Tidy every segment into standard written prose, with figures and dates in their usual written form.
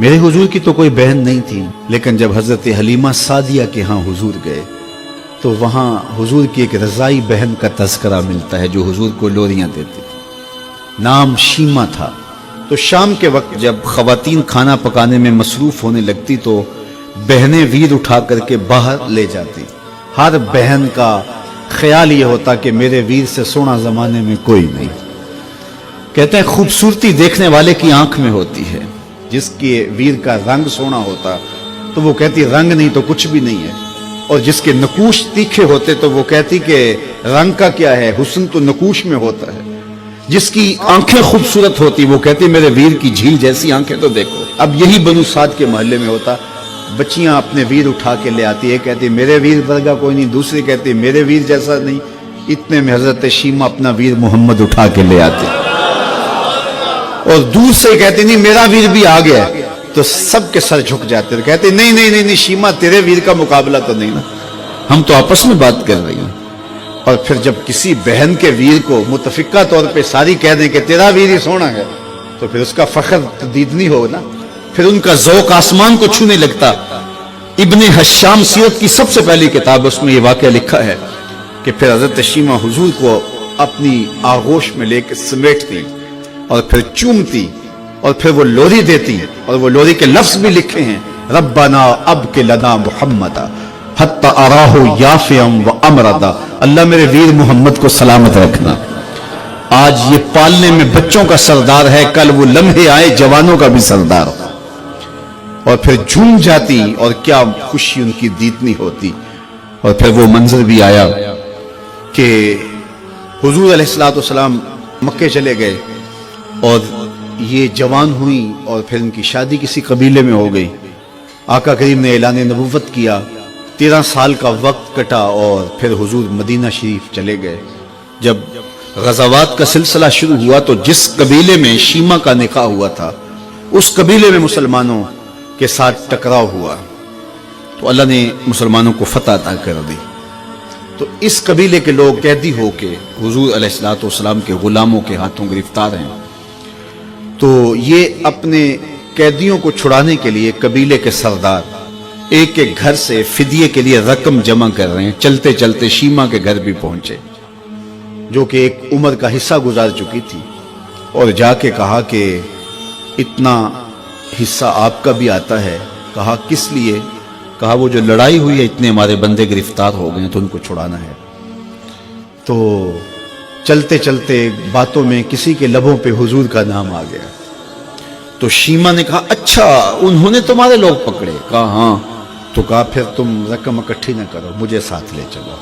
میرے हुजूर की तो कोई बहन नहीं थी, लेकिन जब हजरत हलीमा सादिया के यहाँ हुजूर गए तो वहाँ हुजूर की एक रज़ाई बहन का तज़किरा मिलता है जो हुजूर को लोरियां देती थी। नाम शीमा था। तो शाम के वक्त जब ख़वातीन खाना पकाने में मसरूफ़ होने लगती तो बहनें वीर उठा करके बाहर ले जाती। हर बहन का ख्याल ये होता कि मेरे वीर से सोना ज़माने में कोई नहीं। कहते हैं खूबसूरती देखने वाले की आंख में होती है। जिसके वीर का रंग सोना होता तो वो कहती रंग नहीं तो कुछ भी नहीं है, और जिसके नकूश तीखे होते तो वो कहती कि रंग का क्या है, हुस्न तो नकूश में होता है। जिसकी आंखें खूबसूरत होती वो कहती मेरे वीर की झील जैसी आंखें तो देखो। अब यही बनु साद के मोहल्ले में होता। बच्चियां अपने वीर उठा के ले आती है, कहती मेरे वीर वर्गा कोई नहीं, दूसरी कहती मेरे वीर जैसा नहीं। इतने में हजरत शीमा अपना वीर मोहम्मद उठा के ले आती और दूर से कहती नहीं मेरा वीर भी आ गया, तो सबके सर झुक जाते थे। कहते नहीं नहीं नहीं नहीं शीमा तेरे वीर का मुकाबला तो नहीं ना, हम तो आपस में बात कर रही हैं। और फिर जब किसी बहन के वीर को मुतफिका तौर पे सारी कह दें कि तेरा वीर ही सोना है, तो फिर उसका फख्र तदीदनी हो ना, फिर उनका ज़ौक़ आसमान को छूने लगता। इब्ने हश्शाम सीरत की सबसे पहली किताब, उसमें ये वाक़या लिखा है कि फिर हज़रत शीमा हुजूर को अपनी आगोश में लेकर समेटती और फिर चूमती और फिर वो लोरी देती, और वो लोरी के लफ्ज भी लिखे हैं, रब्बना अब के लना मुहम्मदा हत्ता अराहु याफियम व अमरदा। अल्लाह मेरे वीर मोहम्मद को सलामत रखना। आज ये पालने में बच्चों का सरदार है, कल वो लम्हे आए जवानों का भी सरदार हो। और फिर झूम जाती और क्या खुशी उनकी दीदनी होती। और फिर वो मंजर भी आया कि हुजूर अलैहिस्सलातु वस्सलाम मक्के चले गए और ये जवान हुई और फिर उनकी शादी किसी कबीले में हो गई। आका करीम ने ऐलान नबुव्वत किया, 13 साल का वक्त कटा और फिर हुजूर मदीना शरीफ चले गए। जब गज़ावात का सिलसिला शुरू हुआ तो जिस कबीले में शीमा का निकाह हुआ था उस कबीले में मुसलमानों के साथ टकराव हुआ तो अल्लाह ने मुसलमानों को फतह अता कर दी। तो इस कबीले के लोग कैदी होके हुजूर अलैहिस्सलातु वस्सलाम के गुलामों के हाथों गिरफ्तार हैं। तो ये अपने कैदियों को छुड़ाने के लिए कबीले के सरदार एक एक घर से फिदिये के लिए रकम जमा कर रहे हैं। चलते चलते शीमा के घर भी पहुंचे जो कि एक उम्र का हिस्सा गुजार चुकी थी, और जाके कहा कि इतना हिस्सा आपका भी आता है। कहा किस लिए? कहा वो जो लड़ाई हुई है इतने हमारे बंदे गिरफ्तार हो गए तो उनको छुड़ाना है। तो चलते चलते बातों में किसी के लबों पे हुजूर का नाम आ गया। तो शीमा ने कहा अच्छा उन्होंने तुम्हारे लोग पकड़े? कहा हाँ। तो कहा फिर तुम रकम इकट्ठी ना करो, मुझे साथ ले चलो।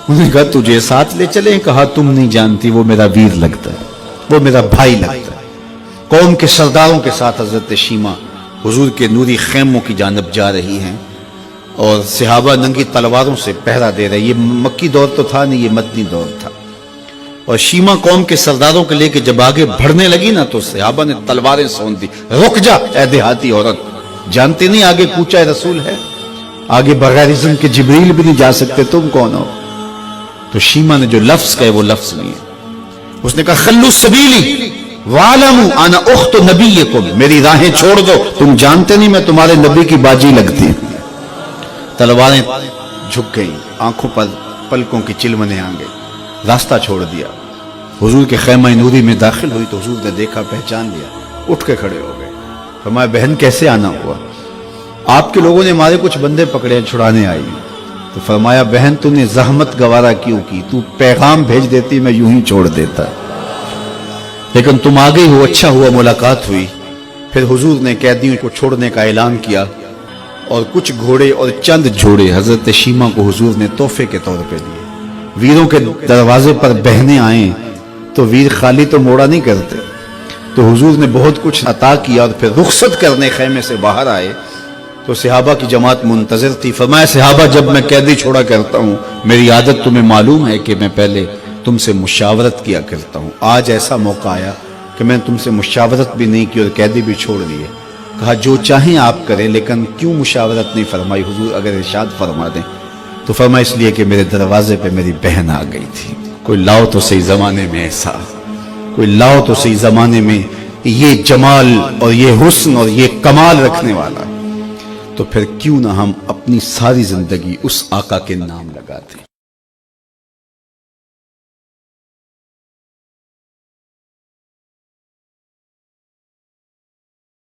उन्होंने कहा तुझे साथ ले चले? कहा तुम नहीं जानती वो मेरा वीर लगता है, वो मेरा भाई लगता है। कौम के सरदारों के साथ हजरत शीमा हुजूर के नूरी खेमों की जानब जा रही हैं और सहाबा नंगी तलवारों से पहरा दे रहे। ये मक्की दौर तो था नहीं, ये मदनी दौर था। और शीमा कौम के सरदारों के लेके जब आगे बढ़ने लगी ना तो सहाबा ने तलवारें सौंप दी। रुक जा ऐ देहाती औरत, जानते नहीं आगे कूचा रसूल है, आगे बगैर इज़्न के जिब्रील भी नहीं जा सकते, तुम कौन हो? तो शीमा ने जो लफ्ज कहे वो लफ्ज नहीं है। उसने कहा खल्लू सबीली वालमू आना उख्त नबीयकुम, मेरी राहें छोड़ दो, तुम जानते नहीं मैं तुम्हारे नबी की बाजी लगती। तलवारें झुक गई, आंखों पर पलकों की चिलमने आ गई, रास्ता छोड़ दिया। हुजूर के खैमा नूरी में दाखिल हुई तो हुजूर ने देखा, पहचान लिया, उठ के खड़े हो गए। फरमाया बहन कैसे आना हुआ? आपके लोगों ने हमारे कुछ बंदे पकड़े, छुड़ाने आई। तो फरमाया बहन तूने जहमत गवारा क्यों की? तू पैगाम भेज देती मैं यूं ही छोड़ देता, लेकिन तुम आ गई हो, अच्छा हुआ मुलाकात हुई। फिर हुजूर ने कैदियों को छोड़ने का ऐलान किया और कुछ घोड़े और चंद जोड़े हजरत शीमा को हुजूर ने तोहफे के तौर पे दिए। वीरों के दरवाजे पर बहनें आए तो वीर खाली तो मोड़ा नहीं करते, तो हुजूर ने बहुत कुछ अता किया। और फिर रुखसत करने खैमे से बाहर आए तो सहाबा की जमात मुंतजर थी। फरमाया सहाबा जब मैं कैदी छोड़ा करता हूँ मेरी आदत तुम्हें मालूम है कि मैं पहले तुमसे मुशावरत किया करता हूँ। आज ऐसा मौका आया कि मैंने तुमसे मुशावरत भी नहीं की और कैदी भी छोड़ दिए। कहा जो चाहें आप करें, लेकिन क्यों मुशावरत नहीं फरमाई? हुजूर अगर इरशाद फरमा दें। तो फरमाया इसलिए कि मेरे दरवाजे पे मेरी बहन आ गई थी। कोई लाओ तो सही जमाने में ऐसा, कोई लाओ तो सही जमाने में یہ جمال اور یہ حسن اور یہ کمال رکھنے والا، تو پھر کیوں نہ ہم اپنی ساری زندگی اس آقا کے نام لگاتے ہیں۔